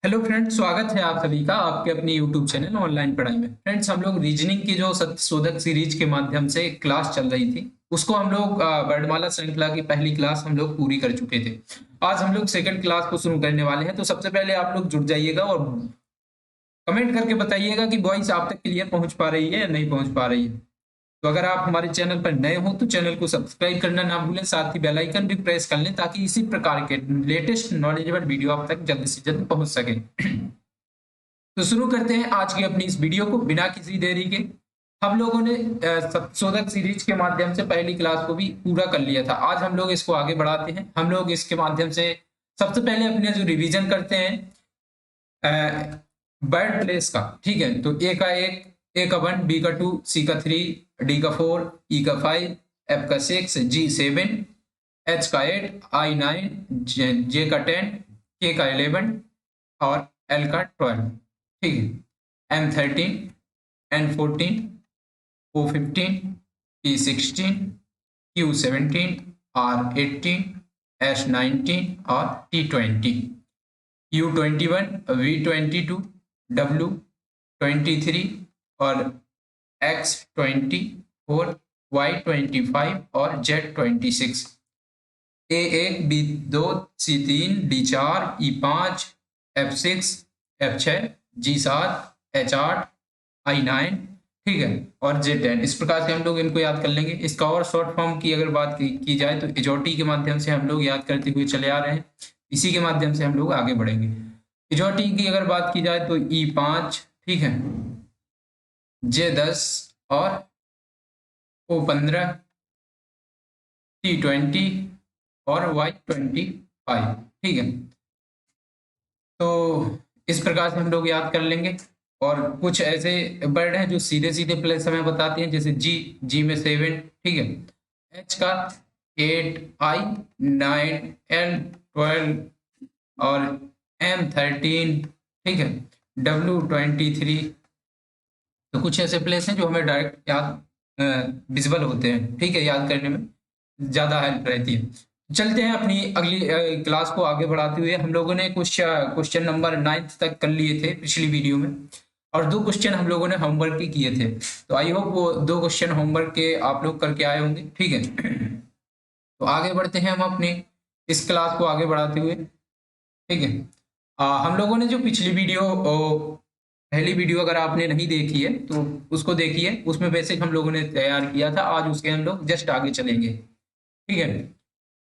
Hello friends, स्वागत है आप सभी का आपके अपने यूट्यूब चैनल ऑनलाइन पढ़ाई में। फ्रेंड्स, हम लोग रीजनिंग की जो सत्यशोधक सीरीज के माध्यम से एक क्लास चल रही थी, उसको हम लोग वर्णमाला श्रृंखला की पहली क्लास हम लोग पूरी कर चुके थे। आज हम लोग सेकंड क्लास को शुरू करने वाले हैं। तो सबसे पहले आप लोग जुड़ जाइएगा और कमेंट करके बताइएगा कि वॉइस आप तक क्लियर पहुंच पा रही है या नहीं पहुंच पा रही है। तो अगर आप हमारे चैनल पर नए हो तो चैनल को सब्सक्राइब करना ना भूलें, साथ ही बेल आइकन भी प्रेस कर लें ताकि इसी प्रकार के लेटेस्ट नॉलेजेबल वीडियो आप तक जल्द से जल्द पहुंच सके। तो शुरू करते हैं आज की अपनी इस वीडियो को बिना किसी देरी के। हम लोगों ने संशोधक सीरीज के माध्यम से पहली क्लास को भी पूरा कर लिया था। आज हम लोग इसको आगे बढ़ाते हैं। हम लोग इसके माध्यम से सबसे पहले अपने जो रिवीजन करते हैं बर्ड प्लेस का। ठीक है, तो ए का 1, बी का 2, सी का 3, डी का 4, ई का 5, एफ का 6, जी 7, एच का 8, आई 9, जे का 10, के का 11 और एल का 12। ठीक है, M13, N14, O15, P16, Q17, R18, S19 और T20, U21, V22, W23 और X24, Y25 और Z26, A1, B2, C3, D4, E5, F6, F6, G7, H8, I9। ठीक है, और Z10। इस प्रकार से हम लोग इनको याद कर लेंगे। इसका और शॉर्ट फॉर्म की अगर बात की जाए तो इजोटी के माध्यम से हम लोग याद करते हुए चले आ रहे हैं। इसी के माध्यम से हम लोग आगे बढ़ेंगे। इजोटी की अगर बात की जाए तो E5, ठीक है, J10 और O15, T20 और Y25। ठीक है, तो इस प्रकार से हम लोग याद कर लेंगे। और कुछ ऐसे वर्ड हैं जो सीधे सीधे प्लेस हमें बताते हैं, जैसे जी में 7, ठीक है, एच का 8, आई 9, एल 12 और M13, ठीक है, W23। तो कुछ ऐसे प्लेस हैं जो हमें डायरेक्ट याद विजिबल होते हैं। ठीक है, याद करने में ज़्यादा हेल्प रहती है। चलते हैं अपनी अगली क्लास को आगे बढ़ाते हुए। हम लोगों ने कुछ क्वेश्चन नंबर 9 तक कर लिए थे पिछली वीडियो में, और 2 क्वेश्चन हम लोगों ने होमवर्क के किए थे। तो आई होप वो 2 क्वेश्चन होमवर्क के आप लोग करके आए होंगे। ठीक है, तो आगे बढ़ते हैं हम अपनी इस क्लास को आगे बढ़ाते हुए। ठीक है, हम लोगों ने जो पिछली वीडियो पहली वीडियो अगर आपने नहीं देखी है तो उसको देखिए। उसमें बेसिक हम लोगों ने तैयार किया था। आज उसके हम लोग जस्ट आगे चलेंगे। ठीक है,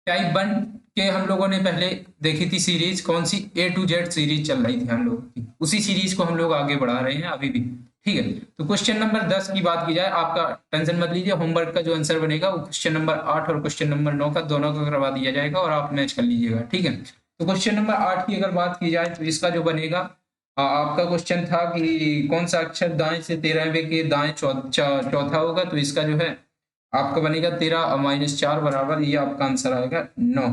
टाइप 1 के हम लोगों ने पहले देखी थी सीरीज, कौन सी, A to Z सीरीज चल रही थी हम लोग की। उसी सीरीज को हम लोग आगे बढ़ा रहे हैं अभी भी। ठीक है, तो क्वेश्चन नंबर 10 की बात की जाए, आपका टेंशन मत लीजिए, होमवर्क का जो आंसर बनेगा वो क्वेश्चन नंबर 8 और क्वेश्चन नंबर 9 का दोनों का करवा दिया जाएगा और आप मैच कर लीजिएगा। ठीक है, तो क्वेश्चन नंबर 8 की अगर बात की जाए तो इसका जो बनेगा, आपका क्वेश्चन था कि कौन सा अक्षर दाएं से 13वें के दाएं चौथा होगा। तो इसका जो है आपका बनेगा 13 - 4 बराबर, ये आपका आंसर आएगा 9।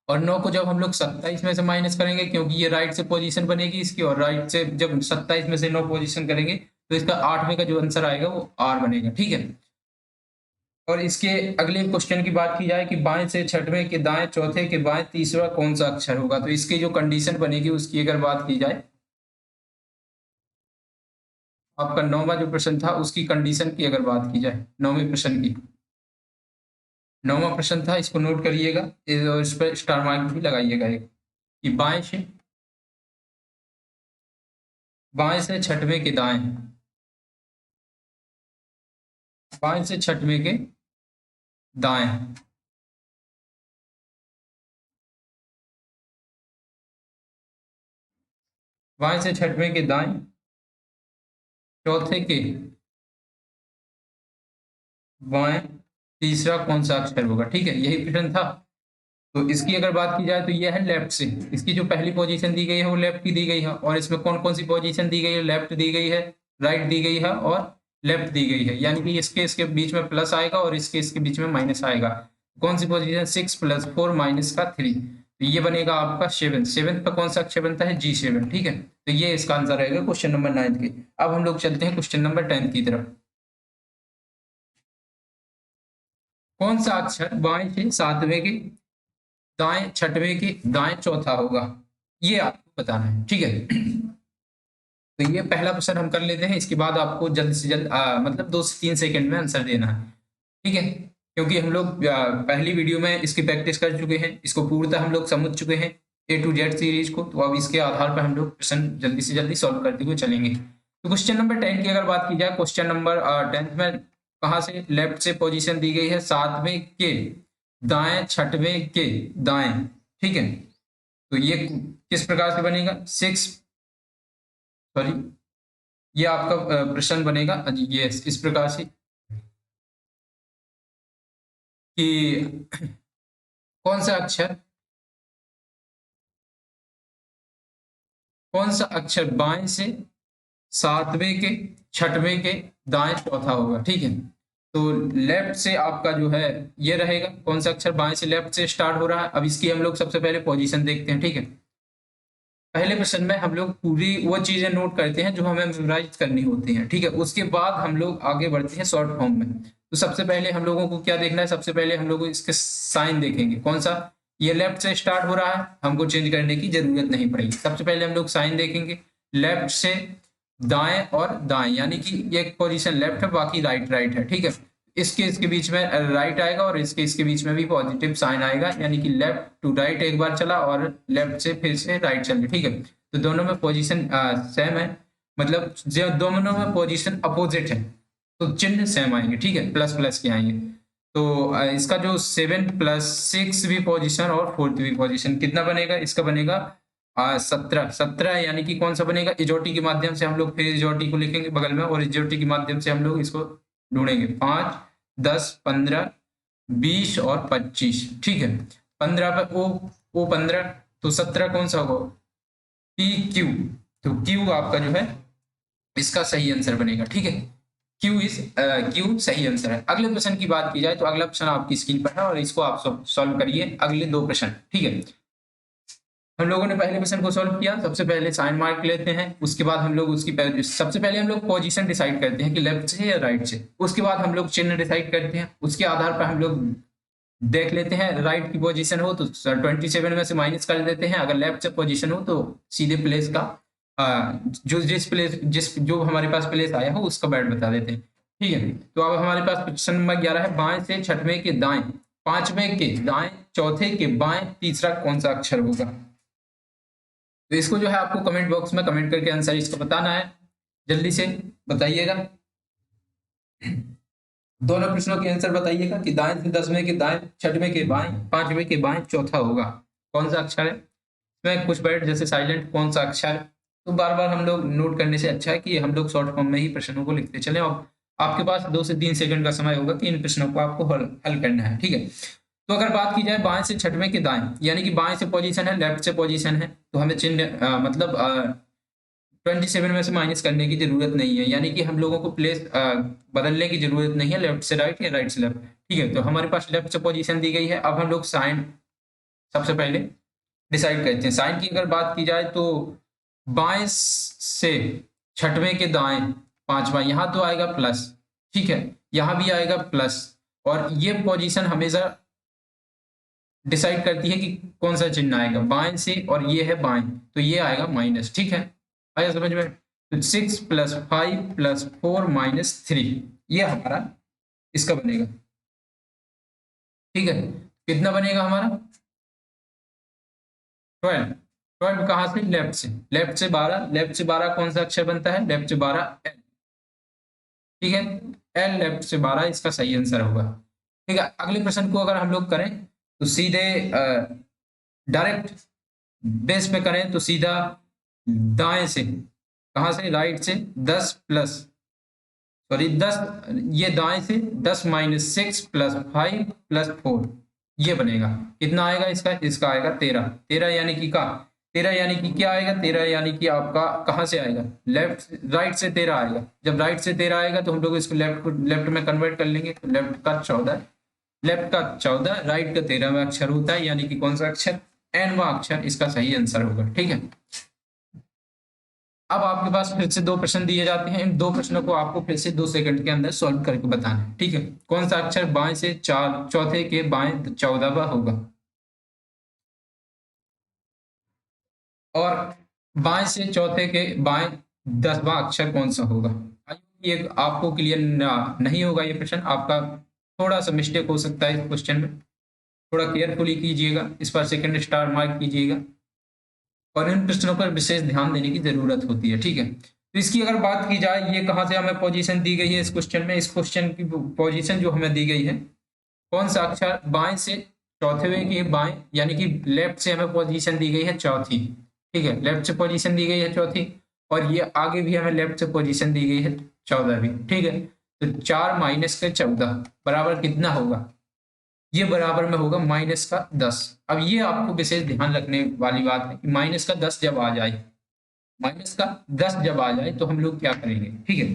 और 9 को जब हम लोग 27 में से माइनस करेंगे, क्योंकि ये राइट से पोजीशन बनेगी इसकी, और राइट से जब 27 में से 9 पोजीशन करेंगे तो इसका 8वें का जो आंसर आएगा वो आर बनेगा। ठीक है, और इसके अगले क्वेश्चन की बात की जाए कि बाएं से छठवें के दाएं चौथे के बाएं तीसरा कौन सा अक्षर होगा। तो इसकी जो कंडीशन बनेगी उसकी अगर बात की जाए, आपका 9वां जो प्रश्न था उसकी कंडीशन की अगर बात की जाए, 9वें प्रश्न की, 9वां प्रश्न था, इसको नोट करिएगा, इस पर स्टार मार्क भी लगाइएगा एक, कि बाएं से छठवें के दाएं, बाएं से छठवें के दाएं, बाएं से छठवें के दाएं चौथे के बाएं तीसरा कौन सा अक्षर होगा। ठीक है, यही प्रश्न था। तो इसकी अगर बात की जाए तो यह है लेफ्ट से। इसकी जो पहली पोजीशन दी गई है वो लेफ्ट की दी गई है, और इसमें कौन कौन सी पोजीशन दी गई है, लेफ्ट दी गई है, राइट दी गई है और लेफ्ट दी गई है। यानी कि इसके इसके बीच में प्लस आएगा और इसके इसके बीच में माइनस आएगा। कौन सी पोजीशन, 6 + 4 - 3, तो ये बनेगा आपका 7। 7 पर कौन सा अक्षर बनता है, G7। ठीक है, तो ये इसका आंसर रहेगा क्वेश्चन नंबर 9 के। अब हम लोग चलते हैं क्वेश्चन नंबर 10 की तरफ। कौन सा अक्षर बाएं से 7वें के दाएं छठवें के दाएं चौथा होगा। ये आपको बताना है, ठीक है। तो ये पहला क्वेश्चन हम कर लेते हैं, इसके बाद आपको जल्द से जल्द मतलब 2 से 3 सेकंड में आंसर देना है, ठीक है। क्योंकि हम लोग पहली वीडियो में इसकी प्रैक्टिस कर चुके हैं, इसको पूर्णतः हम लोग समझ चुके हैं A to Z सीरीज को, तो अब इसके आधार पर हम लोग प्रश्न जल्दी से जल्दी सॉल्व करते हुए चलेंगे। तो क्वेश्चन नंबर 10 की अगर बात की जाए, क्वेश्चन नंबर 10 में कहाँ से लेफ्ट से पोजीशन दी गई है, 7वें के दाएं, 6वें के दाएं, ठीक है। तो ये किस प्रकार से बनेगा, 6, सॉरी, ये आपका प्रश्न बनेगा ये इस प्रकार से कि कौन सा अक्षर, कौन सा अक्षर बाएं से 7वें के, 6वें के दाएं चौथा होगा, ठीक है। तो लेफ्ट से आपका जो है ये रहेगा, कौन सा अक्षर बाएं से लेफ्ट से स्टार्ट हो रहा है। अब इसकी हम लोग सबसे पहले पोजीशन देखते हैं, ठीक है। पहले प्रश्न में हम लोग पूरी वो चीजें नोट करते हैं जो हमें मेमोराइज करनी होती हैं, ठीक है। उसके बाद हम लोग आगे बढ़ते हैं शॉर्ट फॉर्म में। तो सबसे पहले हम लोगों को क्या देखना है, सबसे पहले हम लोग इसके साइन देखेंगे, कौन सा, ये लेफ्ट से स्टार्ट हो रहा है, हमको चेंज करने की जरूरत नहीं पड़ेगी। सबसे पहले हम लोग साइन देखेंगे, लेफ्ट से दाएं और दाएं, यानी कि ये पोजीशन लेफ्ट है, बाकी राइट राइट है, ठीक है। इसके इसके बीच में राइट आएगा और इसके इसके बीच में भी पॉजिटिव साइन आएगा, यानी कि लेफ्ट टू राइट एक बार चला और लेफ्ट से फिर से राइट चल, ठीक है। तो दोनों में पोजीशन सेम है, मतलब जो दोनों में पोजीशन अपोजिट है तो चिन्ह सेम आएंगे, ठीक है, प्लस प्लस के आएंगे। तो इसका जो 7 + 6 भी पोजीशन और 4th भी पोजीशन कितना बनेगा, इसका बनेगा 17, 17, यानी कि कौन सा बनेगा, इजोटी के माध्यम से हम लोग फिर इजोटी को लिखेंगे बगल में, और इजोटी के माध्यम से हम लोग इसको ढूंढेंगे, 5, 10, 15, 20 और 25, ठीक है। 15 पे ओ 15, तो 17 कौन सा होगा, PQ। तो Q आपका जो है इसका सही आंसर बनेगा, ठीक है। क्यू सही आंसर है। अगले प्रश्न की बात की जाए तो अगला प्रश्न आपकी स्क्रीन पर है और इसको आप सॉल्व करिए, अगले 2 प्रश्न, ठीक है। हम लोगों ने पहले प्रश्न को सॉल्व किया, सबसे पहले साइन मार्क लेते हैं, उसके बाद हम लोग उसकी सबसे पहले हम लोग पोजीशन डिसाइड करते हैं कि लेफ्ट से या राइट से, उसके बाद हम लोग चिन्ह डिसाइड करते हैं, उसके आधार पर हम लोग देख लेते हैं, राइट की पोजीशन हो तो 27 में से माइनस कर देते हैं, अगर लेफ्ट से पोजीशन हो तो सीधे प्लेस का जो हमारे पास प्लेस आया हो उसका बैट बता देते हैं, ठीक है। तो अब हमारे पास प्रश्न नंबर 11 है, बाएं से 6वें के दाएं, 5वें के दाएं, चौथे के बाएं, तीसरा कौन सा अक्षर होगा। तो इसको जो है आपको कमेंट बॉक्स में कमेंट करके आंसर इसका बताना है, जल्दी से बताइएगा। दोनों प्रश्नों के आंसर बताइएगा कि दाएं से 10वें के दाएं, 6वें के बाएं, 5वें के बाएं, चौथा होगा कौन सा अक्षर है। इसमें कुछ वर्ड जैसे साइलेंट, कौन सा अक्षर है, तो बार बार हम लोग नोट करने से अच्छा है कि हम लोग शॉर्ट फॉर्म में ही प्रश्नों को लिखते चले, और आपके पास 2 से 3 सेकंड का समय होगा कि इन प्रश्नों को आपको हल करना है, ठीक है। तो अगर बात की जाए बाएं से 6वें के दाएं, यानी कि बाएं से पोजीशन है, लेफ्ट से पोजीशन है, तो हमें चिन्ह मतलब 27 में से माइनस करने की जरूरत नहीं है, यानी कि हम लोगों को प्लेस बदलने की जरूरत नहीं है, लेफ्ट से राइट या राइट से लेफ्ट, ठीक है। तो हमारे पास लेफ्ट से पोजीशन दी गई है, अब हम लोग साइन सबसे पहले डिसाइड करते हैं। साइन की अगर बात की जाए तो बाएं से 6वें के दाएं, 5वां, यहां तो आएगा प्लस, ठीक है, यहां भी आएगा प्लस, और ये पोजीशन हमेशा डिसाइड करती है कि कौन सा चिन्ह आएगा बाएं से, और ये है बाएं, तो ये आएगा माइनस, ठीक है, आया समझ में। तो 6 + 5 + 4 - 3 ये हमारा इसका बनेगा, ठीक है। कितना बनेगा हमारा 12, 12 कहाँ से, लेफ्ट से, लेफ्ट से 12, लेफ्ट से 12 कौन सा अक्षर बनता है, लेफ्ट से 12 L, ठीक है, L लेफ्ट से 12 इसका सही आंसर होगा, ठीक है। अगले प्रश्न को अगर हम लोग करें तो सीधे डायरेक्ट बेस पे करें तो सीधा दाएं से, कहां से, राइट से 10 प्लस, सॉरी 10, ये दाएं से 10 - 6 + 5 + 4 ये बनेगा, कितना आएगा इसका, इसका आएगा 13, 13 यानी कि का 13 यानी कि क्या आएगा, 13 यानी कि आपका कहां से आएगा, लेफ्ट राइट से 13 आएगा, जब राइट से 13 आएगा तो हम लोग इसको लेफ्ट में कन्वर्ट कर लेंगे, तो लेफ्ट का 14, लेफ्ट का 14, राइट का 13वां अक्षर होता है, यानी कि कौन सा अक्षर, N वां अक्षर इसका सही आंसर होगा, ठीक है। अब आपके पास फिर से 2 प्रश्न दिए जाते हैं, इन 2 प्रश्नों को आपको फिर से 2 सेकंड के अंदर सॉल्व करके बताना है, ठीक है। कौन सा अक्षर बाएं से चौथे के बाएं 14वां होगा। और बाएं से चौथे के बाएं 10वां अक्षर कौन सा होगा। ये आपको क्लियर नहीं होगा ये प्रश्न आपका, थोड़ा सा मिस्टेक हो सकता है इस क्वेश्चन में, थोड़ा केयरफुली कीजिएगा, इस पर सेकंड स्टार मार्क कीजिएगा और इन प्रश्नों पर विशेष ध्यान देने की जरूरत होती है। ठीक है, तो इसकी अगर बात की जाए ये कहाँ से हमें पोजीशन दी गई है इस क्वेश्चन में, इस क्वेश्चन की पोजीशन जो हमें दी गई है, कौन सा अक्षर बाएं से चौथे के बाएं, यानी कि लेफ्ट से हमें पोजीशन दी गई है चौथी। ठीक है, लेफ्ट से पोजीशन दी गई है चौथी, और ये आगे भी हमें लेफ्ट से पोजीशन दी गई है 14वीं। ठीक है, तो 4 माइनस के 14 बराबर कितना होगा, ये बराबर में होगा -10। अब ये आपको विशेष ध्यान रखने वाली बात है कि -10 जब आ जाए, -10 जब आ जाए तो हम लोग क्या करेंगे। ठीक है,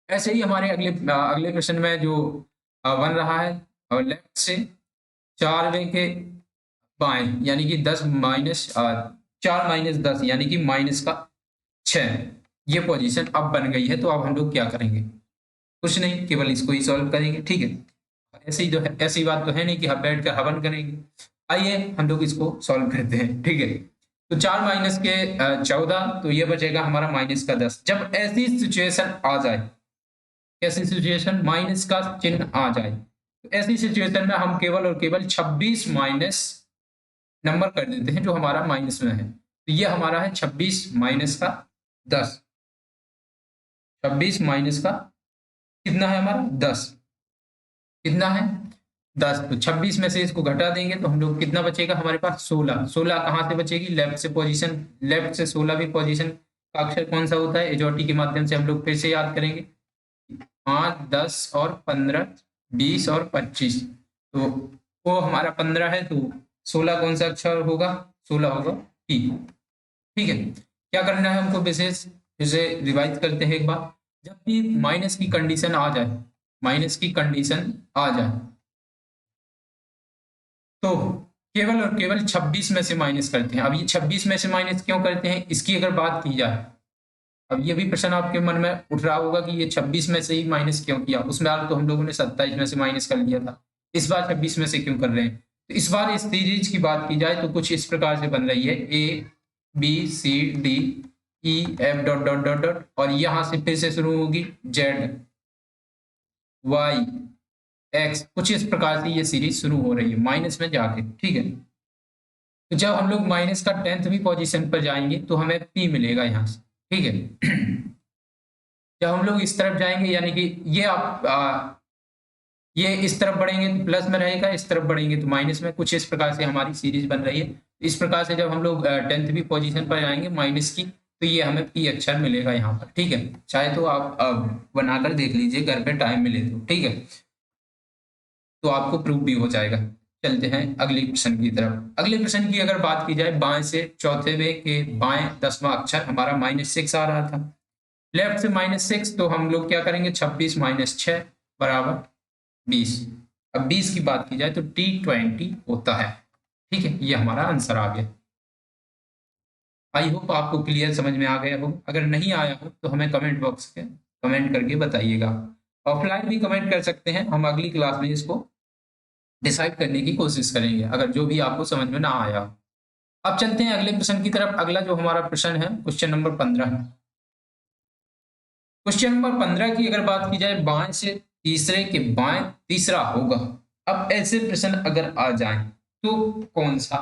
ऐसे ही हमारे अगले अगले प्रश्न में जो बन रहा है, और लेफ्ट से 4वें के बाएं, यानी कि 4 - 10 यानी कि -6, ये पोजीशन अब बन गई है। तो अब हम लोग क्या करेंगे, कुछ नहीं, केवल इसको ही सॉल्व करेंगे। ठीक है, ऐसी जो है, ऐसी बात तो है नहीं कि हम बैठ कर हवन करेंगे। आइए हम लोग इसको सॉल्व करते हैं। ठीक है, तो 4 माइनस के 14, तो ये बचेगा हमारा -10। जब ऐसी सिचुएशन आ जाए, ऐसी सिचुएशन माइनस का चिन्ह आ जाए, तो ऐसी सिचुएशन में हम केवल और केवल 26 माइनस नंबर कर देते हैं जो हमारा माइनस में है। तो ये हमारा है 26 माइनस का 10। 26 माइनस का कितना है हमारा 10, कितना है 10। तो 26 में से इसको घटा देंगे तो हम लोग कितना बचेगा हमारे पास 16। 16 कहाँ से बचेगी, लेफ्ट से पोजीशन, लेफ्ट से 16वीं पोजीशन का अक्षर कौन सा होता है, एजोटी के माध्यम से हम लोग फिर से याद करेंगे। 5, 10 और 15, 20 और 25, तो वो हमारा 15 है, तो 16 कौन सा अक्षर होगा, 16 होगा टी। ठीक है, क्या करना है हमको विशेष, इसे रिवाइज करते हैं एक बार। जब भी माइनस की कंडीशन आ जाए, माइनस की कंडीशन आ जाए, तो केवल और केवल 26 में से माइनस करते हैं। अब ये 26 में से माइनस क्यों करते हैं, इसकी अगर बात की जाए, अब ये भी प्रश्न आपके मन में उठ रहा होगा कि ये 26 में से ही माइनस क्यों किया, उसमें तो हम लोगों ने 27 में से माइनस कर लिया था, इस बार 26 में से क्यों कर रहे हैं। तो इस बार इस सीरीज की बात की जाए तो कुछ इस प्रकार से बन रही है, ABCDEF ... और यहां से फिर से शुरू होगी ZYX, कुछ इस प्रकार से ये सीरीज शुरू हो रही है माइनस में जाके। ठीक है, तो जब हम लोग माइनस का 10वीं पोजीशन पर जाएंगे तो हमें P मिलेगा यहाँ से। ठीक है, जब हम लोग इस तरफ जाएंगे, यानी कि ये ये इस तरफ बढ़ेंगे तो प्लस में रहेगा, इस तरफ बढ़ेंगे तो माइनस में, कुछ इस प्रकार से हमारी सीरीज बन रही है। इस प्रकार से जब हम लोग 10वीं पोजीशन पर जाएंगे माइनस की, तो ये हमें पी अक्षर मिलेगा यहाँ पर। ठीक है, चाहे तो आप बनाकर देख लीजिए घर पे टाइम मिले तो। ठीक है, तो आपको प्रूफ भी हो जाएगा। चलते हैं अगले प्रश्न की तरफ। अगले प्रश्न की अगर बात की जाए, बाएं से चौथे में के बाएं 10वां अक्षर हमारा -6 आ रहा था, लेफ्ट से -6, तो हम लोग क्या करेंगे, 26 - 6 बराबर 20। अब 20 की बात की जाए तो T20 होता है। ठीक है, ये हमारा आंसर आ गया। आई होप आपको क्लियर समझ में आ गया हो, अगर नहीं आया हो तो हमें कमेंट बॉक्स में कमेंट करके बताइएगा। ऑफलाइन भी कमेंट कर सकते हैं, हम अगली क्लास में इसको डिसाइड करने की कोशिश करेंगे अगर जो भी आपको समझ में ना आया हो। अब चलते हैं अगले प्रश्न की तरफ। अगला जो हमारा प्रश्न है, क्वेश्चन नंबर 15। क्वेश्चन नंबर 15 की अगर बात की जाए, बाएं से तीसरे के बाएं तीसरा होगा। अब ऐसे प्रश्न अगर आ जाएं तो कौन सा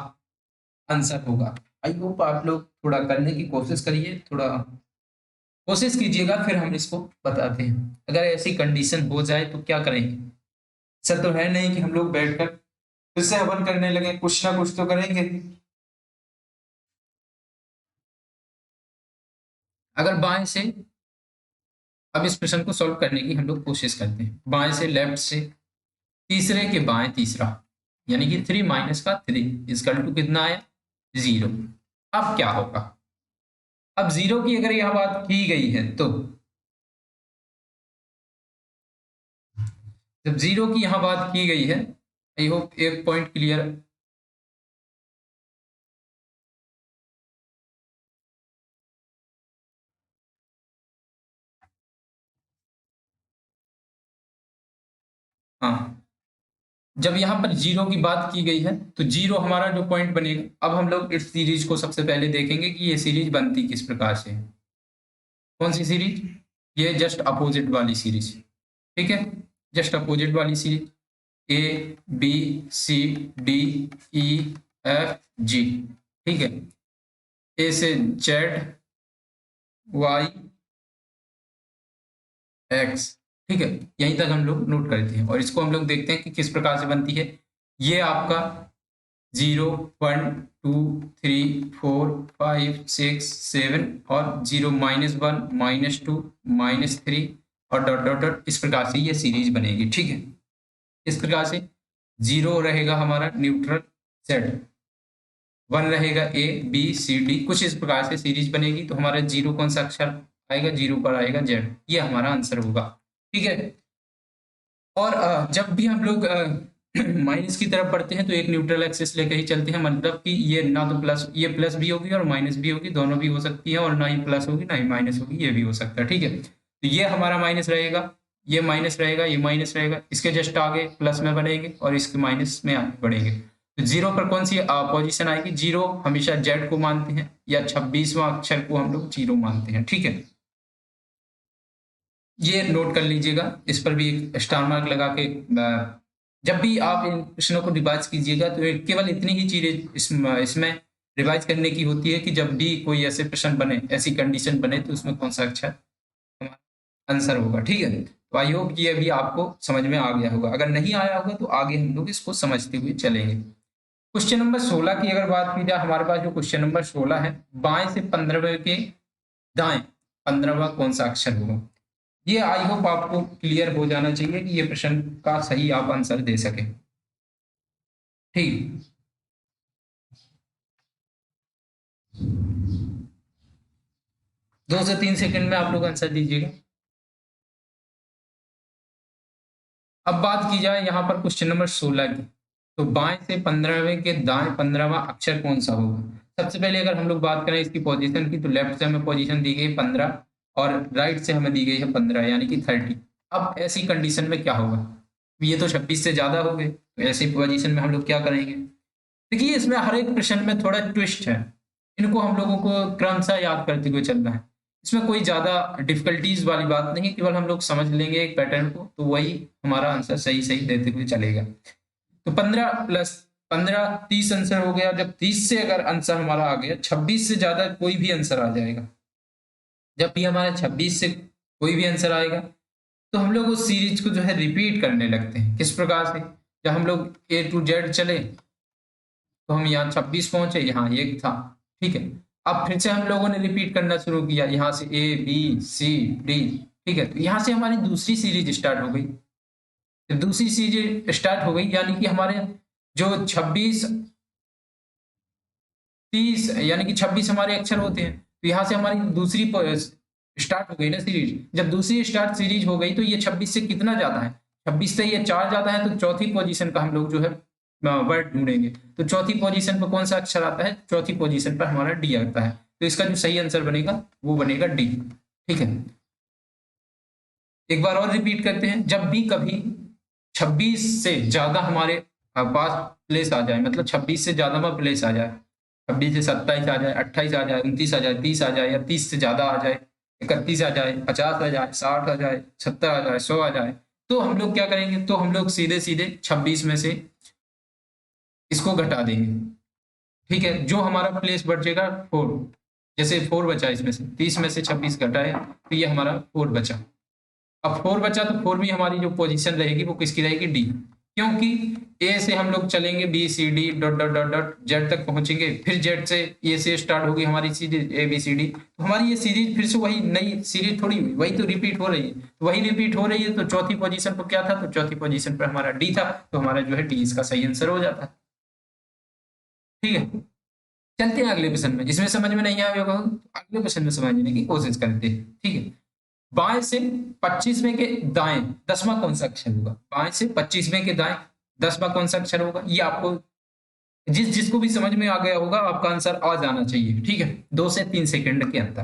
आंसर होगा। आई होप आप लोग थोड़ा करने की कोशिश करिए, थोड़ा कोशिश कीजिएगा, फिर हम इसको बताते हैं। अगर ऐसी कंडीशन हो जाए तो क्या करेंगे। ऐसा तो है नहीं कि हम लोग बैठकर फिर से हवन करने लगे, कुछ ना कुछ तो करेंगे। अगर बाएं से, अब इस प्रश्न को सॉल्व करने की हम लोग कोशिश करते हैं। बाएं से लेफ्ट से तीसरे के बाएं तीसरा, यानी कि 3 माइनस का 3 इजकल टू कितना आया 0। अब क्या होगा, अब 0 की अगर यह बात की गई है तो जब 0 की यहां बात की गई है, आई होप एक पॉइंट क्लियर। हाँ, जब यहाँ पर जीरो की बात की गई है तो जीरो हमारा जो पॉइंट बनेगा। अब हम लोग इस सीरीज को सबसे पहले देखेंगे कि ये सीरीज बनती किस प्रकार से है। कौन सी सीरीज? ये जस्ट अपोजिट वाली सीरीज, ठीक है, जस्ट अपोजिट वाली series. A B C D E F G, ठीक है, ए से जेड वाई एक्स, ठीक है, यहीं तक हम लोग नोट करते हैं और इसको हम लोग देखते हैं कि किस प्रकार से बनती है। ये आपका 0 1 2 3 4 5 6 7 और 0 -1 -2 -3 और डॉट डॉट डॉट, इस प्रकार से ये सीरीज बनेगी, ठीक है। इस प्रकार से 0 रहेगा हमारा न्यूट्रल Z, 1 रहेगा A B C D, कुछ इस प्रकार से सीरीज बनेगी। तो हमारा 0 कौन सा अक्षर आएगा? 0 पर आएगा Z, ये हमारा आंसर होगा, ठीक है। और जब भी हम लोग माइनस की तरफ बढ़ते हैं तो एक न्यूट्रल एक्सिस लेकर ही चलते हैं, मतलब कि ये ना तो प्लस, ये प्लस भी होगी और माइनस भी होगी, दोनों भी हो सकती है, और ना ही प्लस होगी ना ही माइनस होगी, ये भी हो सकता है, ठीक है। तो ये हमारा माइनस रहेगा, ये माइनस रहेगा, ये माइनस रहेगा, इसके जस्ट आगे प्लस में बनेंगे और इसके माइनस में आगे बढ़ेंगे। तो जीरो पर कौन सी पोजीशन आएगी? जीरो हमेशा जेड को मानते हैं या 26वां अक्षर को हम लोग जीरो मानते हैं, ठीक है। ये नोट कर लीजिएगा, इस पर भी एक स्टार मार्क लगा के जब भी आप इन प्रश्नों को रिवाइज कीजिएगा तो केवल इतनी ही चीजें इसमें रिवाइज करने की होती है कि जब भी कोई ऐसे प्रश्न बने, ऐसी कंडीशन बने, तो उसमें कौन सा अक्षर हमारा आंसर होगा, ठीक है। तो आई होप ये भी आपको समझ में आ गया होगा। अगर नहीं आया होगा तो आगे हम लोग इसको समझते हुए चलेंगे। क्वेश्चन नंबर 16 की अगर बात की जाए, हमारे पास जो क्वेश्चन नंबर 16 है, बाएं से 15वें के दाएं 15वां कौन सा अक्षर होगा? ये आई होप आपको क्लियर हो जाना चाहिए कि ये प्रश्न का सही आप आंसर दे सके, ठीक। 2 से 3 सेकंड में आप लोग आंसर दीजिएगा। अब बात की जाए यहाँ पर क्वेश्चन नंबर 16 की, तो बाएं से 15वें के दाएं 15वां अक्षर कौन सा होगा? सबसे पहले अगर हम लोग बात करें इसकी पोजीशन की, तो लेफ्ट से हमें पोजीशन दी गई 15 और राइट से हमें दी गई है 15, यानी कि 30। अब ऐसी कंडीशन में क्या होगा? ये तो 26 से ज्यादा हो गए, तो ऐसी पोजीशन में हम लोग क्या करेंगे? देखिए, इसमें हर एक प्रश्न में थोड़ा ट्विस्ट है, इनको हम लोगों को क्रमशः याद करते हुए चलना है। इसमें कोई ज्यादा डिफिकल्टीज वाली बात नहीं, केवल हम लोग समझ लेंगे एक पैटर्न को, तो वही हमारा आंसर सही सही देते हुए चलेगा। तो 15 प्लस 15 30 आंसर हो गया। जब 30 से अगर आंसर हमारा आ गया, 26 से ज्यादा कोई भी आंसर आ जाएगा, जब भी हमारा 26 से कोई भी आंसर आएगा तो हम लोग उस सीरीज को जो है रिपीट करने लगते हैं। किस प्रकार से? जब हम लोग A to Z चले तो हम यहाँ 26 पहुंचे, यहाँ एक था, ठीक है। अब फिर से हम लोगों ने रिपीट करना शुरू किया, यहाँ से A B C D, ठीक है। तो यहाँ से हमारी दूसरी सीरीज स्टार्ट हो गई। तो दूसरी सीरीज स्टार्ट हो गई यानी कि हमारे जो 26 30, यानी कि 26 हमारे अक्षर होते हैं, तो यहाँ से हमारी दूसरी स्टार्ट हो गई ना सीरीज। जब दूसरी स्टार्ट सीरीज हो गई तो ये 26 से कितना ज्यादा है? 26 से ये 4 ज्यादा है, तो चौथी पोजीशन का हम लोग जो है वर्ड ढूंढेंगे। तो चौथी पोजीशन पर कौन सा अक्षर आता है? चौथी पोजीशन पर हमारा डी आता है। तो इसका जो सही आंसर बनेगा वो बनेगा डी, ठीक है। एक बार और रिपीट करते हैं, जब भी कभी 26 से ज्यादा हमारे पास प्लेस आ जाए, मतलब 26 से ज्यादा में प्लेस आ जाए, 26 से 27 आ जाए, 28 आ जाए, 29 आ जाए, 30 आ जाए, या 30 से ज्यादा आ जाए, 31 आ जाए, 50 आ जाए, 60 आ जाए, 70 आ जाए, 100 आ जाए, तो हम लोग क्या करेंगे? तो हम लोग सीधे सीधे 26 में से इसको घटा देंगे, ठीक है। जो हमारा प्लेस बचेगा 4, जैसे 4 बचा, इसमें से 30 में से 26 घटाए तो ये हमारा 4 बचा। अब 4 बचा तो 4 में हमारी जो पोजीशन रहेगी वो किसकी रहेगी? डी, क्योंकि ए से हम लोग चलेंगे B C D dot dot dot dot Z तक पहुंचेंगे, फिर जेड से ए से स्टार्ट होगी हमारी series A B C D, तो हमारी ये सीरीज फिर से वही नई सीरीज थोड़ी हुई, वही तो रिपीट हो रही है। तो वही रिपीट हो रही है, तो चौथी पोजीशन पर क्या था? तो चौथी पोजीशन पर हमारा डी था, तो हमारा जो है डी इसका सही आंसर हो जाता है, ठीक है। चलते हैं अगले प्रश्न में। इसमें समझ में नहीं आया होगा तो अगले प्रश्न में समझने की कोशिश करते हैं, ठीक है। बाएं से 25वें के दाएं 10वां कौन सा अक्षर होगा? बाएं से 25वें के दाएं 10वां कौन सा अक्षर होगा? ये आपको जिसको भी समझ में आ गया होगा आपका आंसर आ जाना चाहिए, ठीक है, 2 से 3 सेकंड के अंदर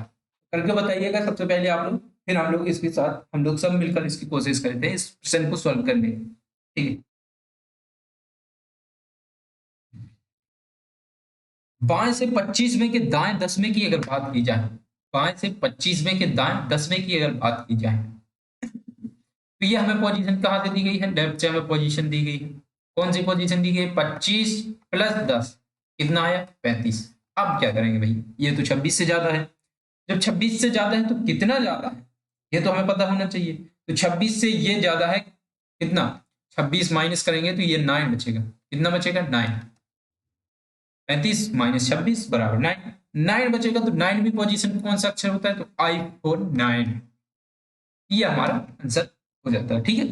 करके बताइएगा सबसे पहले आप लोग, फिर हम लोग इसके साथ हम लोग सब मिलकर इसकी कोशिश करते हैं इस प्रश्न को सॉल्व करने की, ठीक है। बाएं से 25वें के दाएं 10वें की अगर बात की जाए, बाएं से 25वें के दाएं 10वें की अगर बात की जाए, तो ये हमें पोजीशन कहाँ से दी गई है, लेफ्ट से हमें पोजीशन दी गई है। कौन सी पोजीशन दी गई है, 25 प्लस 10 कितना आया, 35। अब क्या करेंगे भाई, ये तो 26 से ज्यादा है। जब 26 से ज्यादा है तो कितना ज्यादा है, ये तो हमें पता होना चाहिए। तो 26 से ये ज्यादा है कितना, 26 माइनस करेंगे तो ये 9 बचेगा। कितना बचेगा, 9। 35 माइनस 26 बराबर 9। 9 बचेगा तो 9 भी पोजीशन कौन सा अक्षर होता है, तो आई फोर 9। ये हमारा आंसर हो जाता है। ठीक है,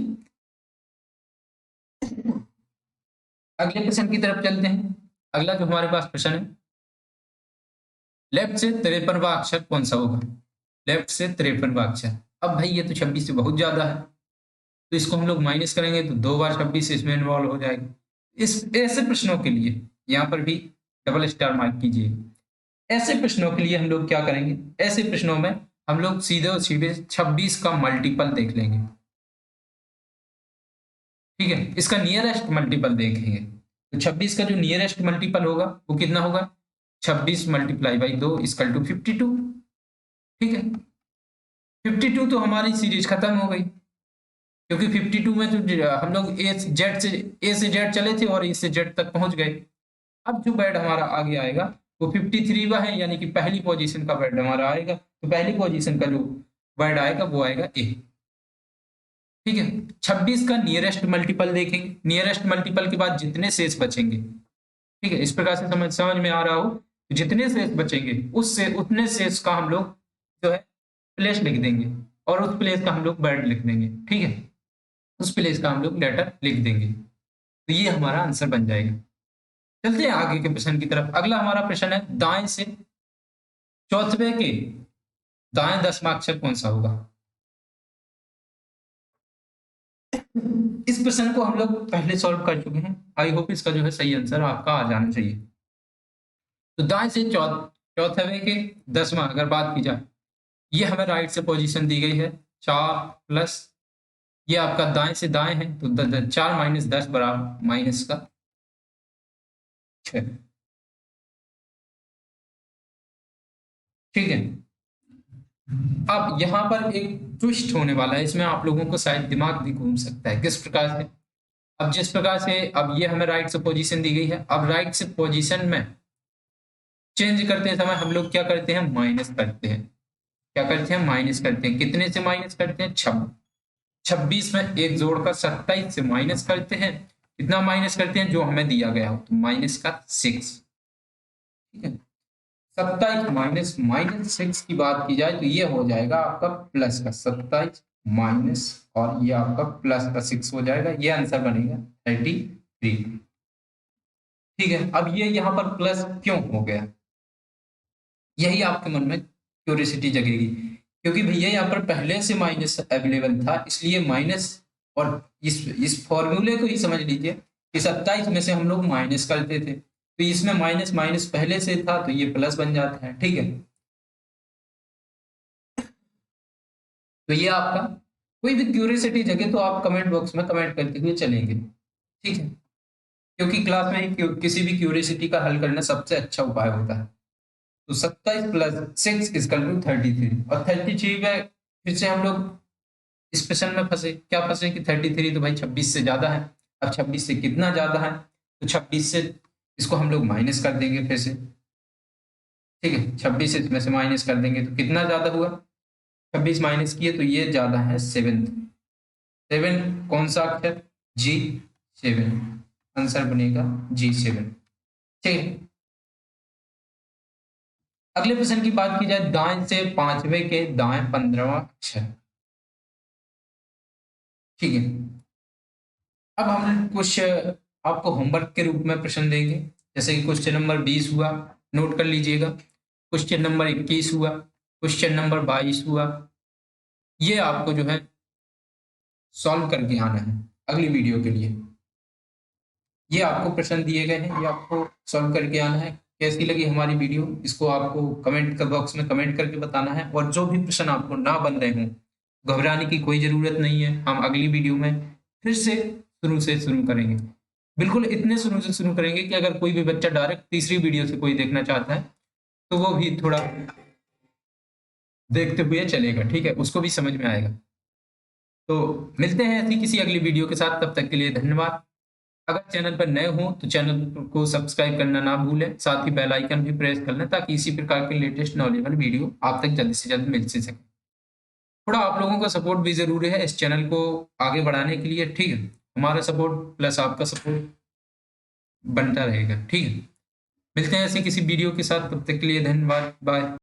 अगले प्रश्न की तरफ चलते हैं। अगला जो हमारे पास प्रश्न है, लेफ्ट से 53वां अक्षर कौन सा होगा, लेफ्ट से 53वां अक्षर। अब भाई ये तो 26 से बहुत ज्यादा है, तो इसको हम लोग माइनस करेंगे तो 2 बार 26 इसमें इन्वॉल्व हो जाएगा। इस ऐसे प्रश्नों के लिए यहाँ पर भी डबल स्टार मार्क कीजिए। ऐसे प्रश्नों के लिए हम लोग क्या करेंगे, ऐसे प्रश्नों में हम लोग सीधे और सीधे 26 का मल्टीपल देख लेंगे। ठीक है, इसका नियरेस्ट मल्टीपल देखेंगे, तो 26 का जो नियरेस्ट मल्टीपल होगा वो कितना होगा, 26 मल्टीप्लाई बाई 2 इक्वल टू 52। ठीक है, 52 तो हमारी सीरीज खत्म हो गई, क्योंकि 52 में तो हम लोग ए से जेड चले थे और ए से जेड तक पहुंच गए। अब जो बेड हमारा आगे आएगा वो 53वां है, यानी कि पहली पोजीशन का बेड हमारा आएगा। तो पहली पोजीशन का जो बेड आएगा वो आएगा ए। ठीक है, 26 का नियरेस्ट मल्टीपल देखेंगे, नियरेस्ट मल्टीपल के बाद जितने शेष बचेंगे, ठीक है, इस प्रकार से समझ में आ रहा हो, तो जितने शेष बचेंगे उससे उतने शेष का हम लोग जो है प्लेस लिख देंगे, और उस प्लेस का हम लोग बेड लिख देंगे। ठीक है, उस प्लेस का हम लोग लेटर लिख देंगे, तो ये हमारा आंसर बन जाएगा। चलते हैं आगे के प्रश्न की तरफ। अगला हमारा प्रश्न है, दाएं से चौथे के दाएं 10वां अक्षर कौन सा होगा। इस प्रश्न को हम लोग पहले सॉल्व कर चुके हैं, आई होप इसका जो है सही आंसर आपका आ जाना चाहिए। तो दाएं से चौथे के 10वां अगर बात की जाए, ये हमें राइट से पोजीशन दी गई है 4 प्लस, ये आपका दाएं से दाएं है, तो 4 माइनस 10 बराबर माइनस का 6। ठीक है, अब यहाँ पर एक ट्विस्ट होने वाला है, इसमें आप लोगों को शायद दिमाग भी घूम सकता है। किस प्रकार से, अब जिस प्रकार से अब ये हमें राइट से पोजीशन दी गई है, अब राइट से पोजीशन में चेंज करते समय हम लोग क्या करते हैं, माइनस करते हैं। क्या करते हैं, माइनस करते हैं। कितने से माइनस करते हैं, 26 में एक जोड़कर 27 से माइनस करते हैं। कितना माइनस करते हैं, जो हमें दिया गया हो, तो माइनस का 6। ठीक है, 27 माइनस माइनस 6 की बात की जाए तो ये हो जाएगा आपका प्लस का 27 माइनस, और ये आपका प्लस का 6 हो जाएगा। ये आंसर बनेगा 33। ठीक है, अब ये यहाँ पर प्लस क्यों हो गया, यही आपके मन में क्यूरियोसिटी जगेगी, क्योंकि भैया यहाँ पर पहले से माइनस अवेलेबल था, इसलिए माइनस, और इस फॉर्मूले को ही समझ लीजिए कि 27 में से हम लोग माइनस करते थे, तो इसमें माइनस माइनस पहले से था तो ये प्लस बन जाता है। ठीक है, तो ये आपका कोई भी क्यूरियोसिटी जगे तो आप कमेंट बॉक्स में कमेंट करते हुए चलेंगे। ठीक है, क्योंकि क्लास में किसी भी क्यूरियोसिटी का हल करना सबसे अच्छा उपाय होता है। तो 27 प्लस 6 इक्वल टू 33, और 33 में फिर से हम लोग इस प्रश्न में फंसे, क्या फंसे कि 33 तो भाई 26 से ज्यादा है। अब 26 से कितना ज्यादा है, तो 26 से इसको हम लोग माइनस कर देंगे फिर से। ठीक है, 26 इसमें से माइनस कर देंगे तो कितना ज्यादा हुआ, 26 माइनस किए तो ये ज्यादा है 7। 7 कौन सा अक्षर, G7, आंसर बनेगा G7। ठीक है, अगले प्रश्न की बात की जाए, दाएं से 5वें के दाएं 15वां अक्षर। ठीक है, अब हम कुछ आपको होमवर्क के रूप में प्रश्न देंगे, जैसे कि क्वेश्चन नंबर 20 हुआ, नोट कर लीजिएगा। क्वेश्चन नंबर 21 हुआ, क्वेश्चन नंबर 22 हुआ, ये आपको जो है सॉल्व करके आना है अगली वीडियो के लिए। ये आपको प्रश्न दिए गए हैं, ये आपको सॉल्व करके आना है। कैसी लगी हमारी वीडियो, इसको आपको कमेंट का बॉक्स में कमेंट करके बताना है, और जो भी प्रश्न आपको ना बन रहे हों, घबराने की कोई जरूरत नहीं है, हम अगली वीडियो में फिर से शुरू करेंगे। बिल्कुल इतने शुरू से शुरू करेंगे कि अगर कोई भी बच्चा डायरेक्ट तीसरी वीडियो से कोई देखना चाहता है तो वो भी थोड़ा देखते हुए चलेगा, ठीक है, उसको भी समझ में आएगा। तो मिलते हैं ऐसी किसी अगली वीडियो के साथ, तब तक के लिए धन्यवाद। अगर चैनल पर नए हो तो चैनल को सब्सक्राइब करना ना भूलें, साथ ही बेल आइकन भी प्रेस कर लें ताकि इसी प्रकार के लेटेस्ट नॉलेजेबल वीडियो आप तक जल्द से जल्द मिल से सके। थोड़ा आप लोगों का सपोर्ट भी ज़रूरी है इस चैनल को आगे बढ़ाने के लिए, ठीक है? हमारा सपोर्ट प्लस आपका सपोर्ट बनता रहेगा, ठीक है? मिलते हैं ऐसी किसी वीडियो के साथ, तब तक के लिए धन्यवाद, बाय।